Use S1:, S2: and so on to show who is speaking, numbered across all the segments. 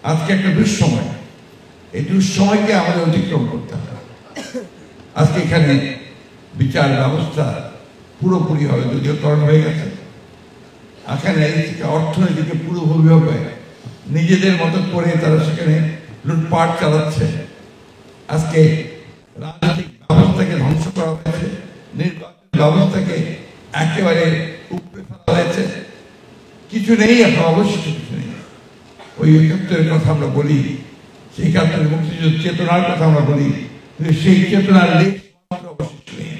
S1: আজকে একটা দুঃসময়, এই দুঃসময়কে আমাদের অতিক্রম করতে হবে। আজকে এখানে বিচার ব্যবস্থা পুরোপুরিভাবে দলীয়করণ হয়ে গেছে। এখানে অর্থনীতিকে পুরোপুরিভাবে নিজেদের মতো করে তারা সেখানে লুটপাট চালাচ্ছে। আজকে রাজনৈতিক ব্যবস্থাকে ধ্বংস করা হয়েছে, নির্বাচন ব্যবস্থাকে একেবারে উপরে ফেলা হয়েছে। কিছু নেই, এখন অবশ্যই কিছু নেই। ওই ৭১-এর কথা আমরা বলি, সেই ৭১-এর মুক্তিযুদ্ধ চেতনার কথা আমরা বলি, কিন্তু সেই চেতনার অবশিষ্ট নেই।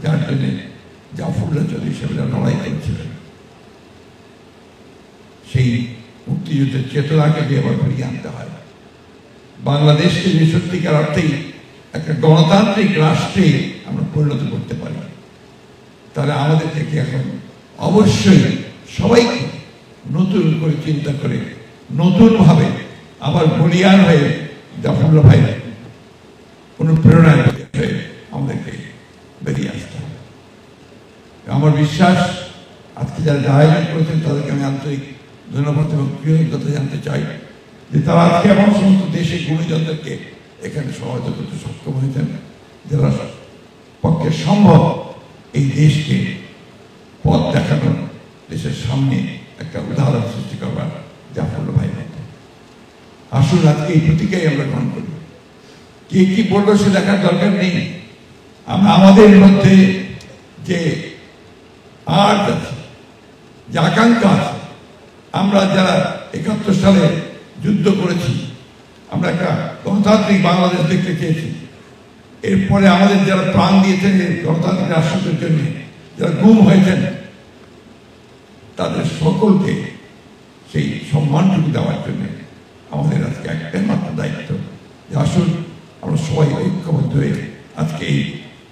S1: যার জন্য জাফরুল্লাহ চৌধুরী সাহেবরা লড়াই করেছিলেন, সেই মুক্তিযুদ্ধের চেতনাকে দিয়ে আবার ফিরিয়ে আনতে হয়। বাংলাদেশকে যে সত্যিকার অর্থেই একটা গণতান্ত্রিক রাষ্ট্রে আমরা পরিণত করতে পারি, তাহলে আমাদের থেকে এখন অবশ্যই সবাইকে নতুন করে চিন্তা করে নতুনভাবে আবার বলিয়ান হয়ে জাফরুল্লাহ ভাই অনুপ্রেরণায় হয়ে আমাদেরকে বেরিয়ে আসতে হবে। আমার বিশ্বাস আজকে যারা আয়োজন করেছেন তাদেরকে আমি আন্তরিক ধন্যবাদ এবং কৃতজ্ঞতা জানতে চাই যে তারা আজকে এমন সমস্ত দেশের গুণীজনদেরকে এখানে সহায়তা করতে সক্ষম হয়েছেন, যারা পক্ষে সম্ভব এই দেশকে পথ দেখানোর, দেশের সামনে একটা উদাহরণ সৃষ্টি করবার জাফরুল্লাহ ভাই। আসুন আজকে এই প্রতিক্রিয়াই আমরা গ্রহণ করি। কে কি বললো সে দেখার দরকার নেই। আমরা আমাদের মধ্যে যে আর্ট আছে, যে আকাঙ্ক্ষা আছে, আমরা যারা ৭১ সালে যুদ্ধ করেছি, আমরা একটা গণতান্ত্রিক বাংলাদেশ দেখতে চেয়েছি। এরপরে আমাদের যারা প্রাণ দিয়েছেন এই গণতান্ত্রিক রাষ্ট্রের জন্য, যারা গুম হয়েছেন, তাদের সকলকে সেই সম্মানটুকু দেওয়ার জন্য আমাদের আজকে একটাই মাত্র দায়িত্ব যে আসুন আমরা সবাই ঐক্যবদ্ধ হয়ে আজকে এই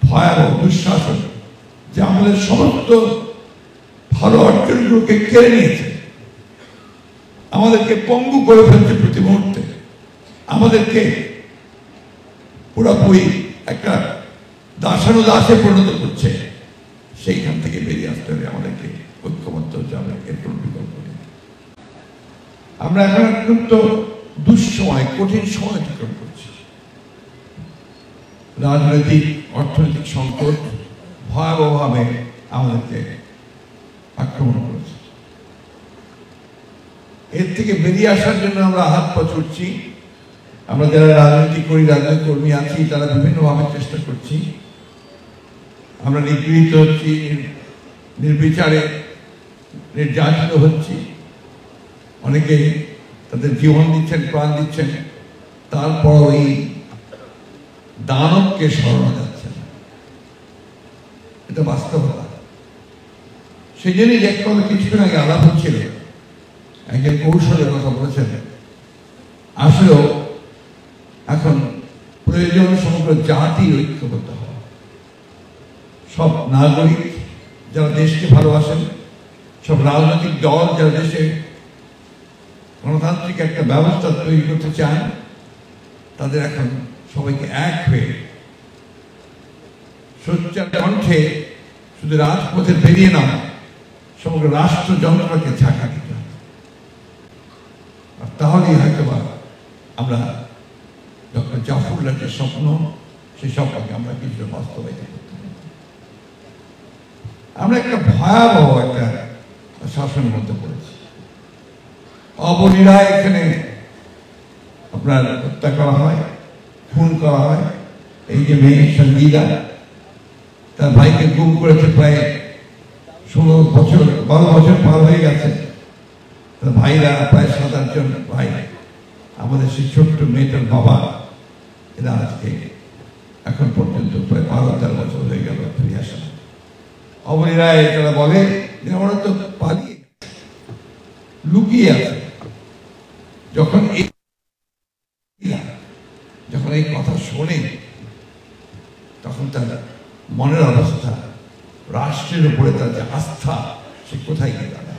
S1: ভয়াবহ দুঃশাসন যে আমাদের সমস্ত ভালো অর্জনগুলোকে কেড়ে নিয়েছে, আমাদেরকে পঙ্গু করে ফেলছে প্রতি মুহূর্তে, আমাদেরকে পুরোপুরি একটা দাসানুদাসে পরিণত করছে, সেইখান থেকে বেরিয়ে আসতে হবে আমাদেরকে ঐক্যবদ্ধ যাবে। এর কোনো বিকল্প নেই। আমরা এখন অত্যন্ত দুঃসময়, কঠিন সময় অতিক্রম করছি। রাজনৈতিক অর্থনৈতিক সংকট ভয়াবহভাবে আমাদেরকে আক্রমণ করেছে। এর থেকে বেরিয়ে আসার জন্য আমরা হাত পা ছুটছি। আমরা যারা রাজনীতি করি, রাজনৈতিক কর্মী আছি, তারা বিভিন্নভাবে চেষ্টা করছি। আমরা নিগৃহীত হচ্ছি, নির্বিচারে নির্যাতিত হচ্ছি। অনেকে তাদের জীবন দিচ্ছেন, প্রাণ দিচ্ছেন, তারপর এই দানবকে সরানো যাচ্ছে না। এটা বাস্তবতা। সেই জন্যই এক কথা কিছুক্ষণ আগে আলাপ হচ্ছিল, একজন কৌশলের কথা বলেছেন, আসলেও এখন প্রয়োজন সমগ্র জাতি ঐক্যবদ্ধ হওয়া। সব নাগরিক যারা দেশকে ভালোবাসেন, সব রাজনৈতিক দল যারা দেশে গণতান্ত্রিক একটা ব্যবস্থা তৈরি করতে চান, তাদের এখন সবাইকে এক হয়ে সোচ্চার কণ্ঠে শুধু রাজপথে বেরিয়ে না, সমগ্র রাষ্ট্রযন্ত্রকে ঝাঁকা দিতে হবে। আর তাহলেই হয়তো আমরা ডক্টর জাফরুল্লাহর যে স্বপ্ন, সেই স্বপ্নকে আমরা কিছুটা বাস্তবায়িত করতে পারি। আমরা একটা ভয়াবহ একটা শাসনের মধ্যে পড়েছি। অবলীলা এখানে আপনার হত্যা করা হয়, খুন করা হয়। এই যে মেয়ে সঙ্গীতা, তার ভাইকে গুম করেছে প্রায় ১৬ বছর, ১২ বছর পার হয়ে গেছে। তার ভাইরা প্রায় ৭-৮ জন ভাই, আমাদের সেই ছোট্ট মেয়েটার বাবা, এরা আজকে এখন পর্যন্ত প্রায় ১২-১৩ বছর হয়ে গেল ফিরে আসা। অবলীলায় তারা বলে যে আমরা তো পালিয়ে লুকিয়ে আছে। যখন এই কথা শোনে, তখন তার মনের অবস্থা, রাষ্ট্রের উপরে তার যে আস্থা, সে কোথায় গিয়ে দাঁড়ায়।